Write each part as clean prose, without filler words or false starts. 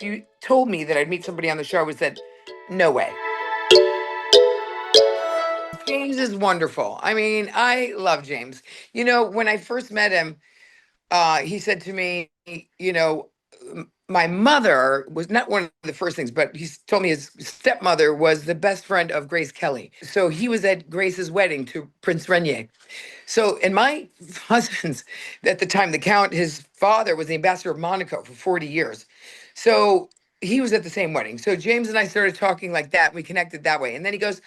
you told me that I'd meet somebody on the show, I said, no way. James is wonderful. I mean, I love James. When I first met him, he said to me, my mother was not one of the first things, but he told me his stepmother was the best friend of Grace Kelly. So he was at Grace's wedding to Prince Rainier. So, and my husband's, at the time, the Count, his father was the ambassador of Monaco for 40 years. So he was at the same wedding. So James and I started talking like that. We connected that way. And then he goes,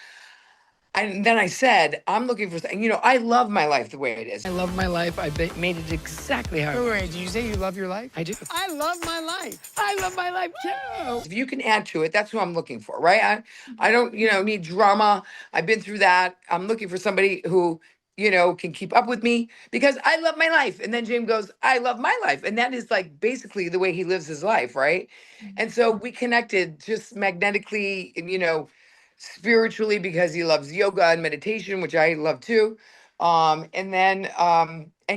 and then I said, I'm looking for, I love my life the way it is. I love my life. Made it exactly how I want. Wait, did you say you love your life? I do. I love my life. I love my life too. If you can add to it, that's who I'm looking for, right? I don't, need drama. I've been through that. I'm looking for somebody who, can keep up with me because I love my life. And then James goes, I love my life. And that is like basically the way he lives his life, right? And so we connected just magnetically, spiritually because he loves yoga and meditation, which I love too. And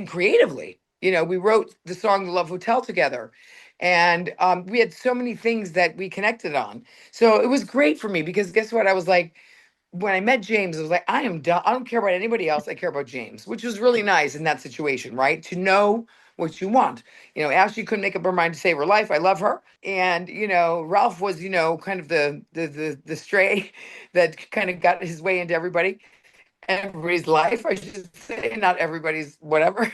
creatively, we wrote the song The Love Hotel together. And we had so many things that we connected on. So it was great for me because guess what? I was like, when I met James, I was like, I am done. I don't care about anybody else. I care about James, which was really nice in that situation, right? To know what you want. Ashley couldn't make up her mind to save her life. I love her. And, Ralph was, kind of the stray that kind of got his way into everybody's life, I should say, not everybody's whatever.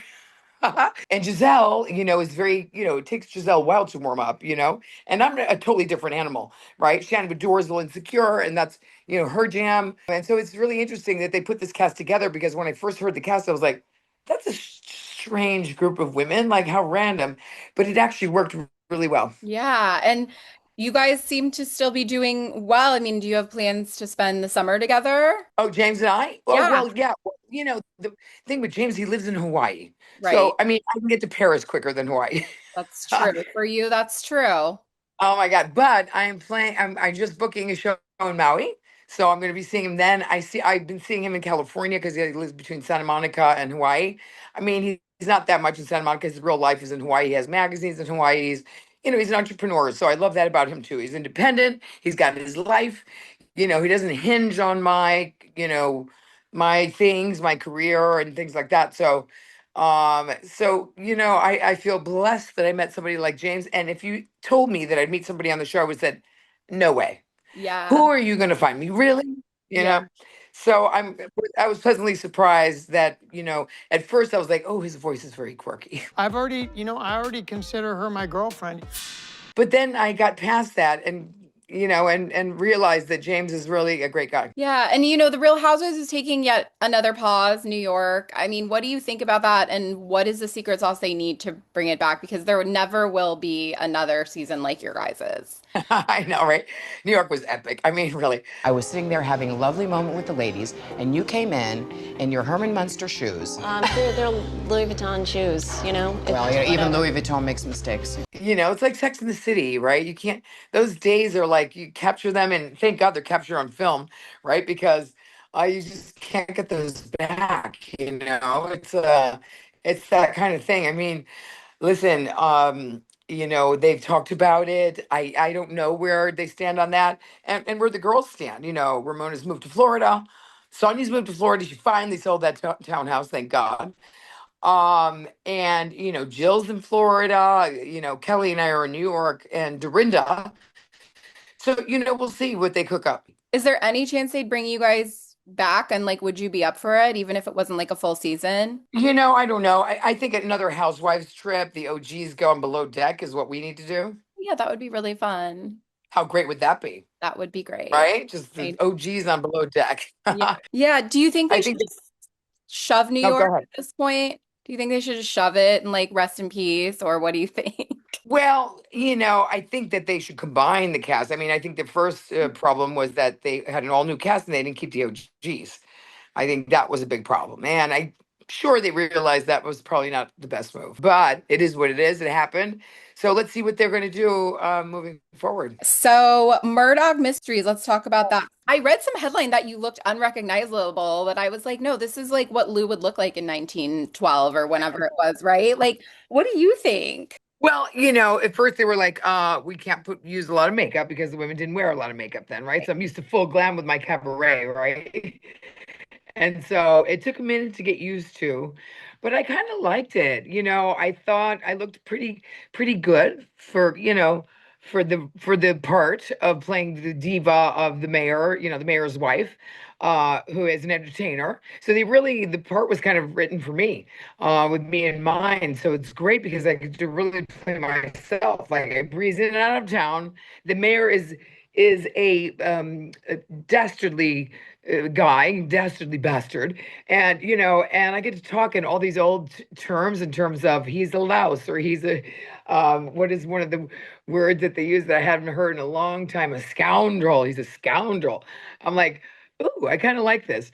And Giselle, is very, it takes Giselle a while to warm up, and I'm a totally different animal, right? Shannon Bedore's a little insecure, and that's, her jam. And so it's really interesting that they put this cast together because when I first heard the cast, I was like, that's a strange group of women, like how random, but it actually worked really well. Yeah, and you guys seem to still be doing well. I mean, do you have plans to spend the summer together? Oh, James and I? Oh, Yeah, well, yeah. Well, the thing with James, he lives in Hawaii. right. So, I mean, I can get to Paris quicker than Hawaii. That's true. For you, that's true. Oh my God. But I'm just booking a show in Maui. So I'm gonna be seeing him then. I've been seeing him in California because he lives between Santa Monica and Hawaii. I mean, he's not that much in Santa Monica. His real life is in Hawaii. He has magazines in Hawaii. He's an entrepreneur. So I love that about him too. He's independent. He's got his life. He doesn't hinge on my things, my career and things like that. I feel blessed that I met somebody like James. And if you told me that I'd meet somebody on the show, I would said, no way. Yeah. Who are you going to find me? Really? You Yeah. know? So I was pleasantly surprised that, at first I was like, oh, his voice is very quirky. I already consider her my girlfriend. But then I got past that and realized that James is really a great guy. Yeah, and the Real Housewives is taking yet another pause, New York. I mean, what do you think about that? And what is the secret sauce they need to bring it back? Because there never will be another season like your guys's. I know, right? New York was epic. I mean, really. I was sitting there having a lovely moment with the ladies, and you came in your Herman Munster shoes. They're Louis Vuitton shoes, you know? Well, even Louis Vuitton makes mistakes. It's like Sex in the City, right? You can't, those days are like, you capture them, and thank God they're captured on film, right? Because you just can't get those back, it's that kind of thing. I mean, listen, they've talked about it. I don't know where they stand on that and where the girls stand. Ramona's moved to Florida. Sonya's moved to Florida. She finally sold that townhouse, thank God. And Jill's in Florida. Kelly and I are in New York, and Dorinda. So we'll see what they cook up. Is there any chance they'd bring you guys back? And like, would you be up for it, even if it wasn't like a full season? I don't know. I think another Housewives trip, the OGs going below deck, is what we need to do. Yeah, that would be really fun. How great would that be? That would be great. Right? Just the OGs on below deck. Yeah. Yeah. Do you think I they think should just shove New no, go York ahead. at this point? Do you think they should just shove it and like rest in peace, or what do you think? Well, I think that they should combine the cast. I mean, I think the first problem was that they had an all new cast and they didn't keep the OGs. I think that was a big problem. And I'm sure they realized that was probably not the best move, but it is what it is. It happened. So let's see what they're going to do moving forward. So, Murdoch Mysteries, let's talk about that. I read some headline that you looked unrecognizable, but I was like, no, this is like what Lou would look like in 1912 or whenever it was, right? Like, what do you think? Well, at first they were like, we can't use a lot of makeup because the women didn't wear a lot of makeup then, right? So I'm used to full glam with my cabaret, right? And so it took a minute to get used to, but I kind of liked it. I thought I looked pretty good for the part of playing the diva of the mayor, the mayor's wife, who is an entertainer. So the part was kind of written for me, with me in mind. So it's great because I get to really play myself. Like I breeze in and out of town. The mayor is a dastardly dastardly bastard, and I get to talk in all these old terms in terms of he's a louse or he's a what is one of the words that they use that I haven't heard in a long time? A scoundrel. He's a scoundrel. I'm like, ooh, I kind of like this.